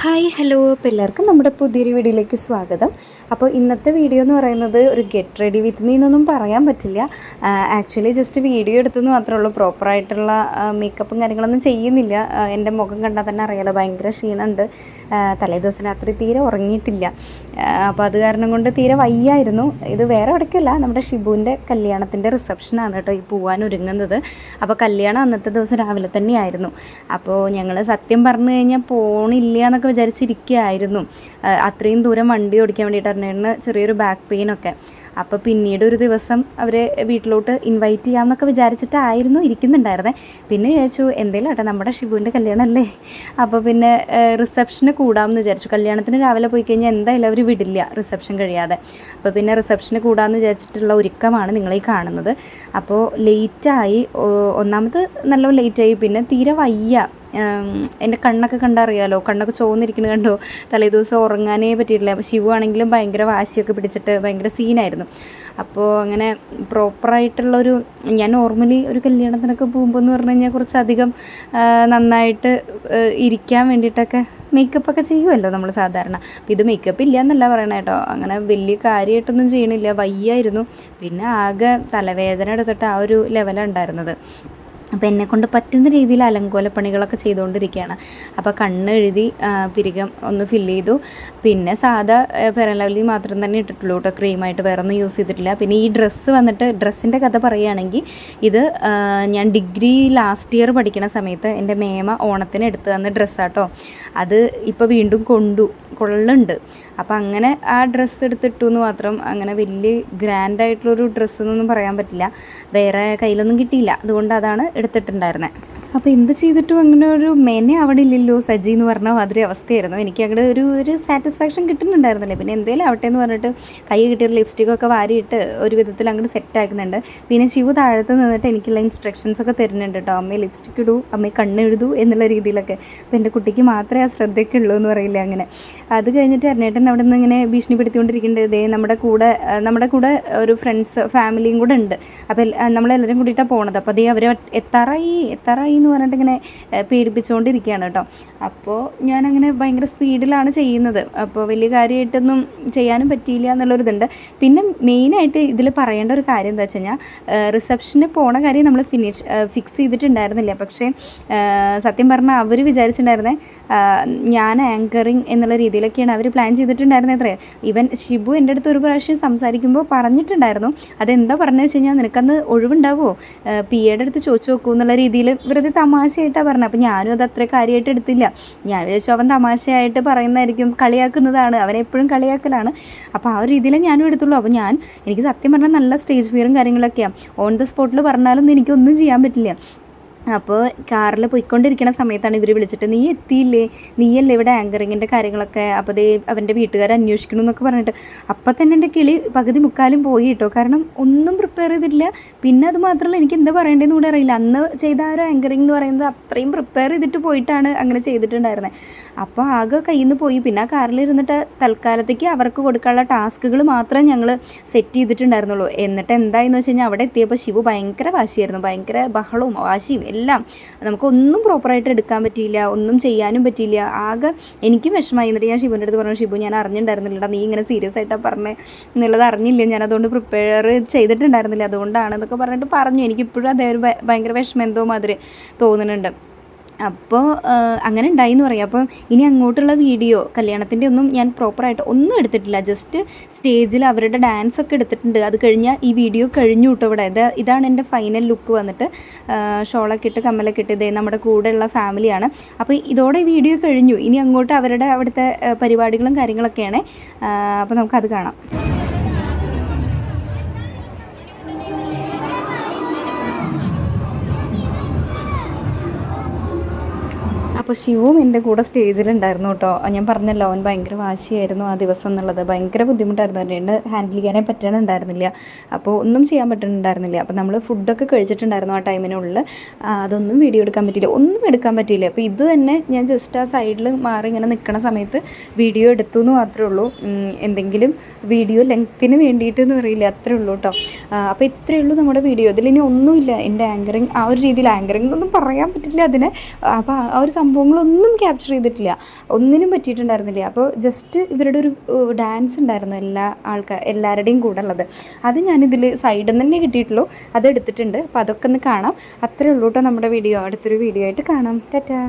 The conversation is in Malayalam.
ഹായ് ഹലോ അപ്പോൾ എല്ലാവർക്കും നമ്മുടെ പുതിയൊരു വീഡിയോയിലേക്ക് സ്വാഗതം. അപ്പോൾ ഇന്നത്തെ വീഡിയോ എന്ന് പറയുന്നത് ഒരു ഗെറ്റ് റെഡി വിത്ത് മീ എന്നൊന്നും പറയാൻ പറ്റില്ല. ആക്ച്വലി ജസ്റ്റ് വീഡിയോ എടുത്തെന്ന് മാത്രമേ ഉള്ളൂ. പ്രോപ്പറായിട്ടുള്ള മേക്കപ്പും കാര്യങ്ങളൊന്നും ചെയ്യുന്നില്ല. എൻ്റെ മുഖം കണ്ടാൽ തന്നെ അറിയാലോ, ഭയങ്കര ക്ഷീണമുണ്ട്. തലേ ദിവസം രാത്രി തീരെ ഉറങ്ങിയിട്ടില്ല. അപ്പോൾ അത് കാരണം കൊണ്ട് തീരെ വയ്യായിരുന്നു. ഇത് വേറെ എവിടേക്കല്ല, നമ്മുടെ ഷിബുവിൻ്റെ കല്യാണത്തിൻ്റെ റിസപ്ഷനാണ് കേട്ടോ ഈ പോവാൻ ഒരുങ്ങുന്നത്. അപ്പോൾ കല്യാണം അന്നത്തെ ദിവസം രാവിലെ തന്നെയായിരുന്നു. അപ്പോൾ ഞങ്ങൾ സത്യം പറഞ്ഞു കഴിഞ്ഞാൽ പോണില്ല എന്നൊക്കെ വിചാരിച്ചിരിക്കുകയായിരുന്നു. അത്രയും ദൂരം വണ്ടി ഓടിക്കാൻ വേണ്ടിയിട്ട് അറിഞ്ഞിരുന്ന ചെറിയൊരു ബാക്ക് പെയിനൊക്കെ. അപ്പോൾ പിന്നീട് ഒരു ദിവസം അവരെ വീട്ടിലോട്ട് ഇൻവൈറ്റ് ചെയ്യാമെന്നൊക്കെ വിചാരിച്ചിട്ടായിരുന്നു ഇരിക്കുന്നുണ്ടായിരുന്നേ. പിന്നെ വിചാരിച്ചു എന്തെങ്കിലും ആട്ടെ, നമ്മുടെ ഷിബുവിൻ്റെ കല്യാണമല്ലേ, അപ്പോൾ പിന്നെ റിസപ്ഷന് കൂടാമെന്ന് വിചാരിച്ചു. കല്യാണത്തിന് രാവിലെ പോയി കഴിഞ്ഞാൽ എന്തായാലും അവർ വിടില്ല റിസപ്ഷൻ കഴിയാതെ. അപ്പോൾ പിന്നെ റിസപ്ഷന് കൂടാമെന്ന് വിചാരിച്ചിട്ടുള്ള ഒരുക്കമാണ് നിങ്ങളീ കാണുന്നത്. അപ്പോൾ ലേറ്റായി, ഒന്നാമത് നല്ല ലേറ്റായി, പിന്നെ തീരെ വയ്യ. എൻ്റെ കണ്ണൊക്കെ കണ്ടറിയാലോ, കണ്ണൊക്കെ ചോന്നിരിക്കുന്നത് കണ്ടോ. തലേദിവസം ഉറങ്ങാനേ പറ്റിയിട്ടില്ല. ശിവു ആണെങ്കിലും ഭയങ്കര വാശിയൊക്കെ പിടിച്ചിട്ട് ഭയങ്കര സീനായിരുന്നു. അപ്പോൾ അങ്ങനെ പ്രോപ്പറായിട്ടുള്ളൊരു, ഞാൻ നോർമലി ഒരു കല്യാണത്തിനൊക്കെ പോകുമ്പോൾ എന്ന് പറഞ്ഞു കഴിഞ്ഞാൽ കുറച്ചധികം നന്നായിട്ട് ഇരിക്കാൻ വേണ്ടിയിട്ടൊക്കെ മേക്കപ്പൊക്കെ ചെയ്യുമല്ലോ നമ്മൾ സാധാരണ. അപ്പോൾ ഇത് മേക്കപ്പ് ഇല്ല എന്നല്ല പറയണ കേട്ടോ, അങ്ങനെ വലിയ കാര്യമായിട്ടൊന്നും ചെയ്യണില്ല. വയ്യായിരുന്നു. പിന്നെ ആകെ തലവേദന എടുത്തിട്ട് ആ ഒരു ലെവലാണ് ഉണ്ടായിരുന്നത്. അപ്പോൾ എന്നെക്കൊണ്ട് പറ്റുന്ന രീതിയിൽ അലങ്കോലപ്പണികളൊക്കെ ചെയ്തുകൊണ്ടിരിക്കുകയാണ്. അപ്പോൾ കണ്ണ് എഴുതി പിരികം ഒന്ന് ഫില്ല് ചെയ്തു. പിന്നെ സാധാ ഫെയർ ആൻഡ് ലവ്ലി മാത്രം തന്നെ ഇട്ടിട്ടുള്ളൂ കേട്ടോ, ക്രീമായിട്ട് വേറെ ഒന്നും യൂസ് ചെയ്തിട്ടില്ല. പിന്നെ ഈ ഡ്രസ്സ് വന്നിട്ട്, ഡ്രസ്സിൻ്റെ കഥ പറയുകയാണെങ്കിൽ ഇത് ഞാൻ ഡിഗ്രി ലാസ്റ്റ് ഇയർ പഠിക്കുന്ന സമയത്ത് എൻ്റെ മേമ ഓണത്തിന് എടുത്തു തന്ന ഡ്രസ്സാട്ടോ. അത് ഇപ്പോൾ വീണ്ടും കൊള്ളുന്നുണ്ട്. അപ്പോൾ അങ്ങനെ ആ ഡ്രസ്സ് എടുത്തിട്ടു എന്ന് മാത്രം. അങ്ങനെ വലിയ ഗ്രാൻഡായിട്ടുള്ളൊരു ഡ്രസ്സ് എന്നൊന്നും പറയാൻ പറ്റില്ല. വേറെ കയ്യിലൊന്നും കിട്ടിയില്ല, അതുകൊണ്ട് അതാണ് എടുത്തിട്ടുണ്ടായിരുന്നത്. അപ്പോൾ എന്ത് ചെയ്തിട്ടും അങ്ങനെ ഒരു മെനെ അവിടെ ഇല്ലല്ലോ സജി എന്ന് പറഞ്ഞാൽ മാതിരി അവസ്ഥയായിരുന്നു. എനിക്ക് അങ്ങനെ ഒരു സാറ്റിസ്ഫാക്ഷൻ കിട്ടുന്നുണ്ടായിരുന്നില്ലേ. പിന്നെ എന്തെങ്കിലും ആവട്ടെ എന്ന് പറഞ്ഞിട്ട് കൈ കിട്ടിയൊരു ലിപ്സ്റ്റിക്കൊക്കെ വാരിയിട്ട് ഒരു വിധത്തിൽ അങ്ങോട്ട് സെറ്റ് ആക്കുന്നുണ്ട്. പിന്നെ ശിവു താഴത്ത് നിന്നിട്ട് എനിക്കുള്ള ഇൻസ്ട്രക്ഷൻസൊക്കെ തരുന്നുണ്ട് കേട്ടോ. അമ്മയെ ലിപ്സ്റ്റിക്ക് ഇടൂ, അമ്മയെ കണ്ണെഴുതൂ എന്നുള്ള രീതിയിലൊക്കെ. അപ്പോൾ എൻ്റെ കുട്ടിക്ക് മാത്രമേ ആ ശ്രദ്ധയൊക്കെ ഉള്ളൂ എന്ന് പറയില്ല അങ്ങനെ. അത് കഴിഞ്ഞിട്ട് അരുണേട്ടൻ അവിടെ നിന്ന് ഇങ്ങനെ ഭീഷണിപ്പെടുത്തിക്കൊണ്ടിരിക്കേണ്ടത്, ഇതേ നമ്മുടെ കൂടെ ഒരു ഫ്രണ്ട്സ് ഫാമിലിയും കൂടെ ഉണ്ട്. അപ്പോൾ നമ്മളെല്ലാവരും കൂടിയിട്ടാണ് പോണത്. അപ്പോൾ അതേ അവർ എത്താറായി എന്ന് പറഞ്ഞിട്ട് ഇങ്ങനെ പേടിപ്പിച്ചുകൊണ്ടിരിക്കുകയാണ് കേട്ടോ. അപ്പോൾ ഞാനങ്ങനെ ഭയങ്കര സ്പീഡിലാണ് ചെയ്യുന്നത്. അപ്പോൾ വലിയ കാര്യമായിട്ടൊന്നും ചെയ്യാനും പറ്റിയില്ല എന്നുള്ളൊരിതുണ്ട്. പിന്നെ മെയിനായിട്ട് ഇതിൽ പറയേണ്ട ഒരു കാര്യം എന്താ വെച്ച് കഴിഞ്ഞാൽ, റിസപ്ഷന് പോണ കാര്യം നമ്മൾ ഫിക്സ് ചെയ്തിട്ടുണ്ടായിരുന്നില്ല. പക്ഷേ സത്യം പറഞ്ഞാൽ അവർ വിചാരിച്ചിട്ടുണ്ടായിരുന്നേ ഞാൻ ആങ്കറിങ് എന്നുള്ള രീതിയിലൊക്കെയാണ് അവർ പ്ലാൻ ചെയ്തിട്ടുണ്ടായിരുന്നത്. എത്രയോ ഇവൻ ഷിബു എൻ്റെ അടുത്ത് ഒരു പ്രാവശ്യം സംസാരിക്കുമ്പോൾ പറഞ്ഞിട്ടുണ്ടായിരുന്നു, അതെന്താ പറഞ്ഞതെന്ന് വെച്ച് കഴിഞ്ഞാൽ നിനക്കന്ന് ഒഴിവുണ്ടാവുമോ, പി എയുടെ അടുത്ത് ചോദിച്ചു നോക്കൂ എന്നുള്ള രീതിയിൽ വെറുതെ തമാശയായിട്ടാണ് പറഞ്ഞത്. അപ്പോൾ ഞാനും അത് അത്ര കാര്യമായിട്ട് എടുത്തില്ല. ഞാൻ വിചാരിച്ചു അവൻ തമാശയായിട്ട് പറയുന്നതായിരിക്കും, കളിയാക്കുന്നതാണ്, അവനെപ്പോഴും കളിയാക്കലാണ്. അപ്പോൾ ആ ഒരു രീതിയിൽ ഞാനും എടുത്തുള്ളൂ. അപ്പോൾ എനിക്ക് സത്യം പറഞ്ഞാൽ നല്ല സ്റ്റേജ് ഫിയറും കാര്യങ്ങളൊക്കെയാണ്. ഓൺ ദ സ്പോട്ടിൽ പറഞ്ഞാലൊന്നും എനിക്കൊന്നും ചെയ്യാൻ പറ്റില്ല. അപ്പോൾ കാറിൽ പോയിക്കൊണ്ടിരിക്കുന്ന സമയത്താണ് ഇവർ വിളിച്ചിട്ട്, നീ എത്തിയില്ലേ, നീയല്ലേ ഇവിടെ ആങ്കറിങ്ങിൻ്റെ കാര്യങ്ങളൊക്കെ, അപ്പോൾ അതേ അവൻ്റെ വീട്ടുകാർ അന്വേഷിക്കണം എന്നൊക്കെ പറഞ്ഞിട്ട്. അപ്പം തന്നെ എൻ്റെ കിളി പകുതി മുക്കാലും പോയി കേട്ടോ. കാരണം ഒന്നും പ്രിപ്പയർ ചെയ്തിട്ടില്ല. പിന്നെ അത് മാത്രമല്ല, എനിക്ക് എന്താ പറയേണ്ടതെന്ന് കൂടെ അറിയില്ല. അന്ന് ചെയ്ത ആ ഒരു ആങ്കറിങ് എന്ന് പറയുന്നത് അത്രയും പ്രിപ്പയർ ചെയ്തിട്ട് പോയിട്ടാണ് അങ്ങനെ ചെയ്തിട്ടുണ്ടായിരുന്നത്. അപ്പോൾ ആകെ കയ്യിൽ നിന്ന് പോയി. പിന്നെ ആ കാറിലിരുന്നിട്ട് തൽക്കാലത്തേക്ക് അവർക്ക് കൊടുക്കാനുള്ള ടാസ്കുകൾ മാത്രമേ ഞങ്ങൾ സെറ്റ് ചെയ്തിട്ടുണ്ടായിരുന്നുള്ളൂ. എന്നിട്ട് എന്തായെന്ന് വെച്ച് കഴിഞ്ഞാൽ അവിടെ എത്തിയപ്പോൾ ശിവു ഭയങ്കര വാശിയായിരുന്നു, ഭയങ്കര ബഹളവും വാശിയും എല്ലാം. നമുക്കൊന്നും പ്രോപ്പറായിട്ട് എടുക്കാൻ പറ്റിയില്ല, ഒന്നും ചെയ്യാനും പറ്റിയില്ല. ആകെ എനിക്കും വിഷമമായി. എന്നിട്ട് ഞാൻ ഷിബുവിൻ്റെ അടുത്ത് പറഞ്ഞു, ഷിബു ഞാൻ അറിഞ്ഞിട്ടുണ്ടായിരുന്നില്ല, നീ ഇങ്ങനെ സീരിയസ് ആയിട്ടാണ് പറഞ്ഞത് എന്നുള്ളത് അറിഞ്ഞില്ല, ഞാനതുകൊണ്ട് പ്രിപ്പയർ ചെയ്തിട്ടുണ്ടായിരുന്നില്ല, അതുകൊണ്ടാണ് എന്നൊക്കെ പറഞ്ഞിട്ട് പറഞ്ഞു. എനിക്കിപ്പോഴും അതേ ഒരു ഭയങ്കര വിഷമം എന്തോ മാതിരി തോന്നുന്നുണ്ട്. അപ്പോൾ അങ്ങനെ ഉണ്ടായി എന്ന് പറയാം. അപ്പം ഇനി അങ്ങോട്ടുള്ള വീഡിയോ കല്യാണത്തിൻ്റെ ഒന്നും ഞാൻ പ്രോപ്പറായിട്ട് ഒന്നും എടുത്തിട്ടില്ല. ജസ്റ്റ് സ്റ്റേജിൽ അവരുടെ ഡാൻസൊക്കെ എടുത്തിട്ടുണ്ട്. അത് കഴിഞ്ഞാൽ ഈ വീഡിയോ കഴിഞ്ഞു കേട്ടോ. ഇവിടെ ഇതാണ് എൻ്റെ ഫൈനൽ ലുക്ക് വന്നിട്ട്. ഷോളൊക്കെ ഇട്ട് കമ്മലൊക്കെ ഇട്ട് ഇതേ നമ്മുടെ കൂടെയുള്ള ഫാമിലിയാണ്. അപ്പോൾ ഇതോടെ ഈ വീഡിയോ കഴിഞ്ഞു. ഇനി അങ്ങോട്ട് അവിടുത്തെ പരിപാടികളും കാര്യങ്ങളൊക്കെയാണ്. അപ്പോൾ നമുക്കത് കാണാം. അപ്പോൾ ശിവും എൻ്റെ കൂടെ സ്റ്റേജിലുണ്ടായിരുന്നു കേട്ടോ. ഞാൻ പറഞ്ഞല്ലോ, അവൻ ഭയങ്കര വാശിയായിരുന്നു ആ ദിവസം എന്നുള്ളത്. ഭയങ്കര ബുദ്ധിമുട്ടായിരുന്നു, അതുകൊണ്ട് ഹാൻഡിൽ ചെയ്യാനേ പറ്റണുണ്ടായിരുന്നില്ല. അപ്പോൾ ഒന്നും ചെയ്യാൻ പറ്റുന്നുണ്ടായിരുന്നില്ല. അപ്പോൾ നമ്മൾ ഫുഡൊക്കെ കഴിച്ചിട്ടുണ്ടായിരുന്നു ആ ടൈമിനുള്ളിൽ. അതൊന്നും വീഡിയോ എടുക്കാൻ പറ്റിയില്ല, ഒന്നും എടുക്കാൻ പറ്റിയില്ല. അപ്പോൾ ഇത് തന്നെ ഞാൻ ജസ്റ്റ് ആ സൈഡിൽ മാറി ഇങ്ങനെ നിൽക്കുന്ന സമയത്ത് വീഡിയോ എടുത്തു എന്ന് മാത്രമേ ഉള്ളൂ. എന്തെങ്കിലും വീഡിയോ ലെങ്ത്തിന് വേണ്ടിയിട്ട് എന്ന് പറയില്ല, അത്രേ ഉള്ളൂ കേട്ടോ. അപ്പോൾ ഇത്രയേ ഉള്ളൂ നമ്മുടെ വീഡിയോ. ഇതിലിനി ഒന്നുമില്ല. എൻ്റെ ആങ്കറിങ് ആ ഒരു രീതിയിൽ, ആങ്കറിങ് ഒന്നും പറയാൻ പറ്റില്ല അതിന്. അപ്പോൾ ആ ഒരു സംഭവം സംഭവങ്ങളൊന്നും ക്യാപ്ചർ ചെയ്തിട്ടില്ല, ഒന്നിനും പറ്റിയിട്ടുണ്ടായിരുന്നില്ല. അപ്പോൾ ജസ്റ്റ് ഇവരുടെ ഒരു ഡാൻസ് ഉണ്ടായിരുന്നു എല്ലാവരുടെയും കൂടെ ഉള്ളത്. അത് ഞാനിതിൽ സൈഡിൽ നിന്ന് തന്നെ കിട്ടിയിട്ടുള്ളൂ, അതെടുത്തിട്ടുണ്ട്. അപ്പോൾ അതൊക്കെ ഒന്ന് കാണാം. അത്രേ ഉള്ളൂ കേട്ടോ നമ്മുടെ വീഡിയോ. അടുത്തൊരു വീഡിയോ ആയിട്ട് കാണാം. ടാറ്റാ.